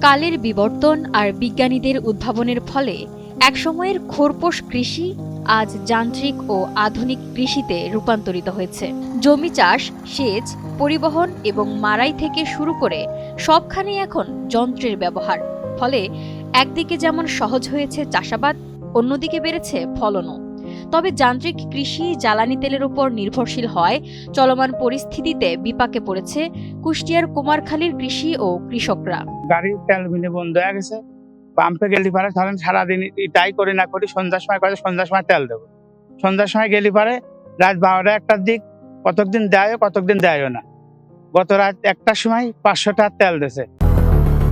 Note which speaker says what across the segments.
Speaker 1: কালের বিবর্তন আর বিজ্ঞানীদের উদ্ভাবনের ফলে একসময়ের খোরপোশ কৃষি আজ যান্ত্রিক ও আধুনিক কৃষিতে রূপান্তরিত হয়েছে। জমি চাষ, সেচ, পরিবহন এবং মাড়াই থেকে শুরু করে সবখানেই এখন যন্ত্রের ব্যবহার। ফলে একদিকে যেমন সহজ হয়েছে চাষাবাদ, অন্যদিকে বেড়েছে ফলনও। তবে যান্ত্রিক কৃষি জ্বালানি তেলের উপর নির্ভরশীল হয় চলমান পরিস্থিতিতে বিপাকে পড়েছে কুষ্টিয়ার কুমারখালীর কৃষি ও কৃষকরা।
Speaker 2: গাড়ির তেল মিলে বন্ধ হয়ে গেছে। পাম্পে গেলি পারে ধরেন সারাদিন তাই করি না করি, সন্ধ্যার সময় করে সন্ধ্যার সময় তেল দেবো। সন্ধ্যার সময় গেলি পারে রাত 12টা 1টার দিক কতদিন দেয় কতদিন দেয়ও না। গত রাত 1টার সময় 500 টাকা তেল দিয়েছে।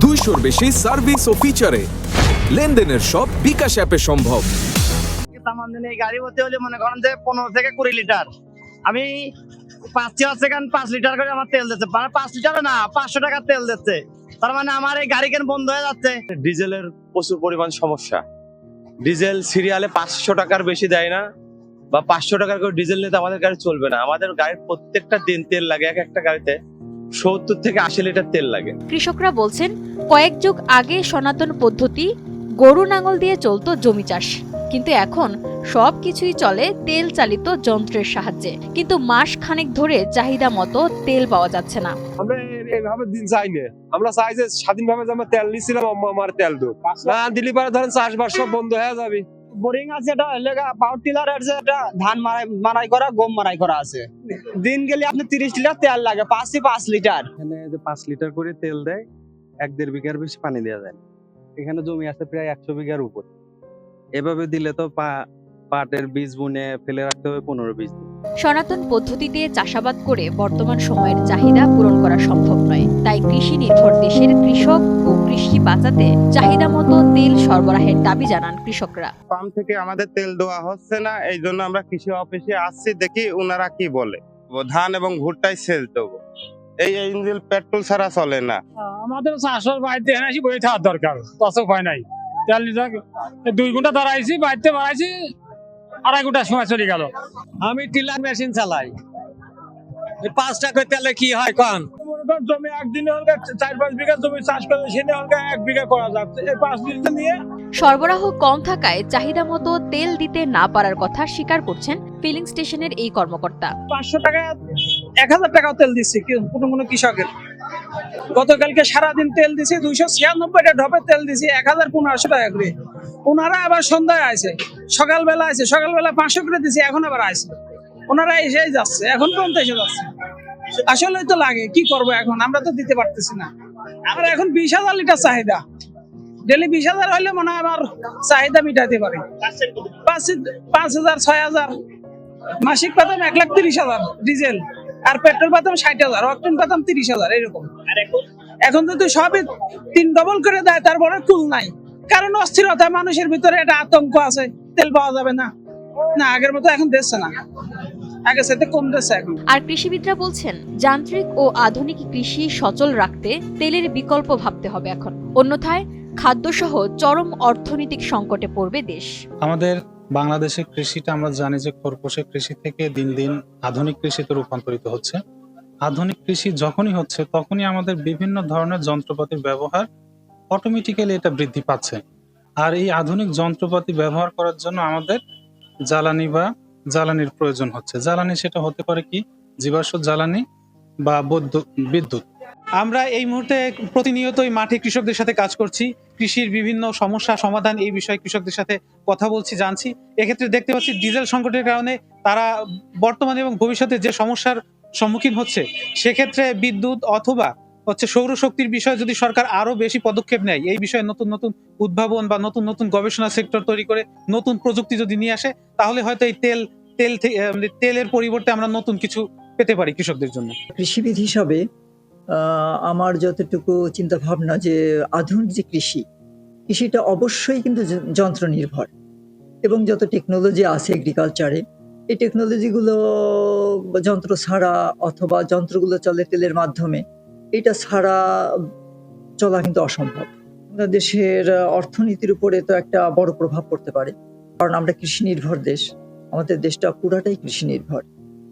Speaker 3: 200-র বেশি সার্ভিস ও ফিচারে লেনদেনের সব বিকাশ অ্যাপে সম্ভব।
Speaker 4: এই গাড়ি হতে হলে মনে করেন যে 15 থেকে 20 লিটার, আমি 5 সেকেন্ড 5 লিটার করে আমার তেল দিচ্ছে, মানে 5 লিটার না 500 টাকার তেল দিচ্ছে। তার মানে আমার এই গাড়ি কেন বন্ধ হয়ে যাচ্ছে।
Speaker 5: ডিজেলের প্রচুর পরিমাণ সমস্যা। ডিজেল সিরিয়ালে 500 টাকার বেশি দেয় না, বা 500 টাকার করে ডিজেল নিতে আমাদের গাড়ি চলবে না। আমাদের গাড়ির প্রত্যেকটা দিন তেল লাগে, এক একটা গাড়িতে 70 থেকে 80 লিটার তেল লাগে।
Speaker 1: কৃষকরা বলছেন, কয়েক যুগ আগে সনাতন পদ্ধতি গরু নাঙল দিয়ে চলতো জমি চাষ, কিন্তু এখন সবকিছুই চলে তেল চালিত যন্ত্রের সাহায্যে। কিন্তু মাস খানেক ধরে চাহিদা মতো তেল পাওয়া যাচ্ছে না।
Speaker 6: আমরা এইভাবে দিন চাই না, আমরা চাই যে স্বাধীনভাবে যে আমরা তেল নিছিলাম আমার তেল দো না দিলি পারে ধরেন চাষবাস সব বন্ধ হয়ে যাবে।
Speaker 4: বোরিং আছে, এটা পাওয়ার টিলার আছে, এটা ধান মারাই করা, গম মারাই করা আছে। দিন গেলে আপনি 30 লিটার তেল লাগে, 5 লিটার।
Speaker 7: এখানে যে 5 লিটার করে তেল দেয়, 1-1.5 বিঘার বেশি পানি দেওয়া যায়। এখানে জমি আছে প্রায় 100 বিঘার উপর। এভাবে দিলে তো পাটের বীজ বুনে ফেলে রাখতে হবে 15-20 দিন।
Speaker 1: সনাতন পদ্ধতিতে চাষাবাদ করে বর্তমান সময়ের চাহিদা পূরণ করা সম্ভব নয়। তাই কৃষি নির্ভর দেশের কৃষক ও কৃষি বাঁচাতে চাহিদা মতো তেল সরবরাহের দাবি জানান কৃষকরা।
Speaker 2: পাম্প থেকে আমাদের তেল দেওয়া হচ্ছে না, এই জন্য আমরা কৃষি অফিসে আসছি, দেখি ওনারা কি বলে। ধান এবং ভুট্টাই সেচ দেবো, এই ইঞ্জিন পেট্রোল ছাড়া চলে না।
Speaker 8: আমাদের চাষের বাড়িতে এনে বই থাকার দরকার, তত উপায় নাই। তেল 2 ঘন্টা দাঁড়াইছি, বাড়িতে বাড়াইছি 2.5 ঘন্টার সময় চলে গেল।
Speaker 4: আমি টিলার মেশিন চালাই, 5 টাকা তেলে কি হয় কম।
Speaker 8: জমি একদিনে 4-5 বিঘা জমি চাষ করে, সেটা 1 বিঘা করা যাচ্ছে। এই 5 লিটার নিয়ে
Speaker 1: সরবরাহ কম থাকায় চাহিদা মতো তেল দিতে না পারার কথা স্বীকার করছেন ফিলিং স্টেশনের এই কর্মকর্তা।
Speaker 8: 500 টাকা 1000 টাকাও তেল দিচ্ছে কোনো কৃষকের। গতকালকে সারাদিন তেল দিছে 296টা ঢপের তেল দিছে 1500 টাকা করে। ওনারা আবার সন্ধ্যায় আছে, সকালবেলা আছে, সকালবেলা 500 করে দিছে, এখন আবার আছে। ওনারা এসেই যাচ্ছে, এখন পর্যন্ত এসে যাচ্ছে। আসলে তো লাগে, কি করবো এখন, আমরা তো দিতে পারতেছি না। আমার এখন 20,000 লিটার চাহিদা, ডেলি 20,000 হলে মনে হয় আমার চাহিদা মিটাতে পারে। 5,000 6,000 মাসিক পাতাম 1,30,000 ডিজেল, আর পেট্রোল পাতাম 60,000, অকটেন পাতাম 30,000 এরকম। এখন যদি সবই 3 ডবল করে দেয়, তারপরে কুল নাই, কারণ অস্থিরতা মানুষের ভিতরে, একটা আতঙ্ক আছে, তেল পাওয়া যাবে না। না, আগের মতো এখন দিচ্ছে না, আগে সাথে কম দিচ্ছে এখন।
Speaker 1: আর কৃষিবিদরা বলছেন, যান্ত্রিক ও আধুনিক কৃষি সচল রাখতে তেলের বিকল্প ভাবতে হবে এখন, অন্যথায় খাদ্যসহ চরম অর্থনৈতিক সংকটে পড়বে দেশ।
Speaker 9: আমাদের বাংলাদেশের কৃষিটা আমরা জানি যে খরপোশের কৃষি থেকে দিন দিন আধুনিক কৃষিতে রূপান্তরিত হচ্ছে। আধুনিক কৃষি যখনই হচ্ছে তখনই আমাদের বিভিন্ন ধরনের যন্ত্রপাতির ব্যবহার অটোমেটিক্যালি এটা বৃদ্ধি পাচ্ছে। আর এই আধুনিক যন্ত্রপাতি ব্যবহার করার জন্য আমাদের জ্বালানির প্রয়োজন হচ্ছে। জ্বালানি সেটা হতে পারে কি জীবাশ্ম জ্বালানি বা বিদ্যুৎ।
Speaker 10: আমরা এই মুহূর্তে প্রতিনিয়তই মাঠে কৃষকদের সাথে কাজ করছি, কৃষির বিভিন্ন সমস্যা সমাধান এই বিষয়ে কৃষকদের সাথে কথা বলছি, জানছি। এক্ষেত্রে দেখতে পাচ্ছি ডিজেল সংকটের কারণে তারা বর্তমানে এবং ভবিষ্যতে যে সমস্যার সম্মুখীন হচ্ছে, সেক্ষেত্রে বিদ্যুৎ অথবা সৌরশক্তির বিষয়ে যদি সরকার আরো বেশি পদক্ষেপ নেয়, এই বিষয়ে নতুন নতুন উদ্ভাবন বা নতুন নতুন গবেষণা সেক্টর তৈরি করে নতুন প্রযুক্তি যদি নিয়ে আসে, তাহলে হয়তো এই তেলের পরিবর্তে আমরা নতুন কিছু পেতে পারি কৃষকদের জন্য।
Speaker 11: কৃষিবিদ হিসাবে আমার যতটুকু চিন্তা ভাবনা যে আধুনিক যে কৃষিটা অবশ্যই কিন্তু যন্ত্র নির্ভর, এবং যত টেকনোলজি আছে এগ্রিকালচারে, এই টেকনোলজিগুলো যন্ত্র ছাড়া অথবা যন্ত্রগুলো চলে তেলের মাধ্যমে, এটা ছাড়া চলা কিন্তু অসম্ভব। দেশের অর্থনীতির উপরে তো একটা বড় প্রভাব পড়তে পারে, কারণ আমরা কৃষি নির্ভর দেশ, আমাদের দেশটা পুরাটাই কৃষি নির্ভর।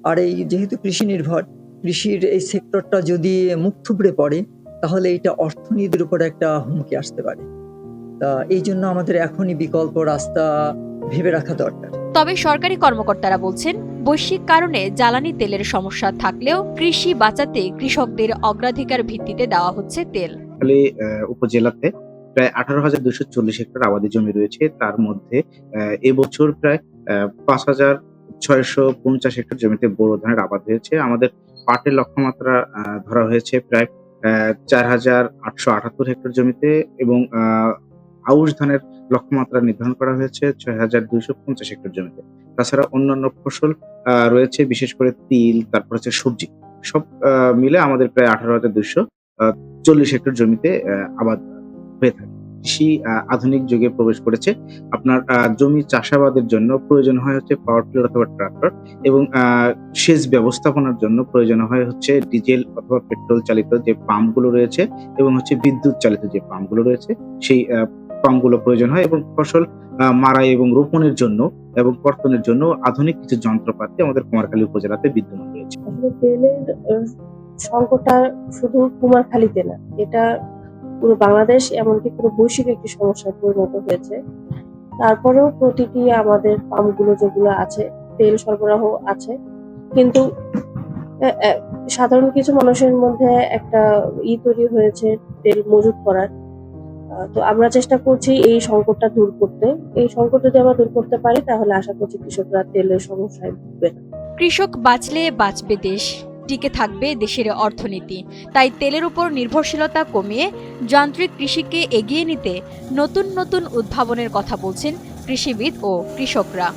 Speaker 11: আর এই যেহেতু কৃষি নির্ভর, কৃষির এই সেক্টরটা যদি মুখ থুবড়ে পড়ে, তাহলে এটা অর্থনীতির উপর একটা হুমকি আসতে পারে। তা এই জন্য আমাদের এখনই বিকল্প রাস্তা ভেবে রাখা দরকার।
Speaker 1: তবে সরকারি কর্মকর্তারা বলছেন, বৈশ্বিক কারণে জ্বালানি তেলের সমস্যা থাকলেও কৃষি বাঁচাতে কৃষকদের অগ্রাধিকার ভিত্তিতে দেওয়া হচ্ছে তেল।
Speaker 12: উপজেলাতে প্রায় 18,240 হেক্টর আবাদি জমি রয়েছে। তার মধ্যে এবছর প্রায় 5,650 হেক্টর জমিতে বোরো ধানের আবাদ হয়েছে। আমাদের পাটের লক্ষ্যমাত্রা ধরা হয়েছে প্রায় 4,878 হেক্টর জমিতে এবং আউশ ধানের লক্ষ্যমাত্রা নির্ধারণ করা হয়েছে 6,250 হেক্টর জমিতে। তাছাড়া অন্যান্য ফসল রয়েছে, বিশেষ করে তিল, তারপর হচ্ছে সবজি, সব মিলে আমাদের প্রায় 18,240 হেক্টর জমিতে আবাদ হয়ে থাকে। কৃষি আধুনিক যুগে প্রবেশ করেছে। আপনার জমি চাষাবাদের জন্য প্রয়োজন হয় হচ্ছে পাওয়ার টিলার অথবা ট্রাক্টর, এবং সেচ ব্যবস্থাপনার জন্য প্রয়োজন হয় হচ্ছে ডিজেল অথবা পেট্রোল চালিত যে পাম্পগুলো রয়েছে এবং হচ্ছে বিদ্যুৎ চালিত যে পাম্পগুলো রয়েছে, সেই পাম্পগুলো প্রয়োজন হয়। এবং ফসল মাড়াই এবং রোপণের জন্য এবং কর্তনের জন্য আধুনিক কিছু যন্ত্রপাতি আমাদের কুমারখালী উপজেলাতে বিদ্যমান রয়েছে।
Speaker 13: তেলের সংকটটা শুধু কুমারখালীতে না, এটা পুরো বাংলাদেশ, এমনকি পুরো বৈশ্বিক একটি সমস্যায় পরিণত হয়েছে। তারপরেও প্রতিটি আমাদের পাম্পগুলো যেগুলো আছে, তেল সরবরাহ আছে, কিন্তু সাধারণ কিছু মানুষের মধ্যে একটা তৈরি হয়েছে তেল মজুত করার। তো আমরা চেষ্টা করছি এই সংকটটা দূর করতে। এই সংকট যদি আমরা দূর করতে পারি, তাহলে আশা করছি কৃষকরা তেলের সমস্যায় ভুগবে না।
Speaker 1: কৃষক বাঁচলে বাঁচবে দেশ, টিকে থাকবে দেশের অর্থনীতি। তাই তেলের উপর নির্ভরশীলতা কমিয়ে যান্ত্রিক কৃষিকে এগিয়ে নিতে নতুন নতুন উদ্ভাবনের কথা বলছেন কৃষিবিদ ও কৃষকরা।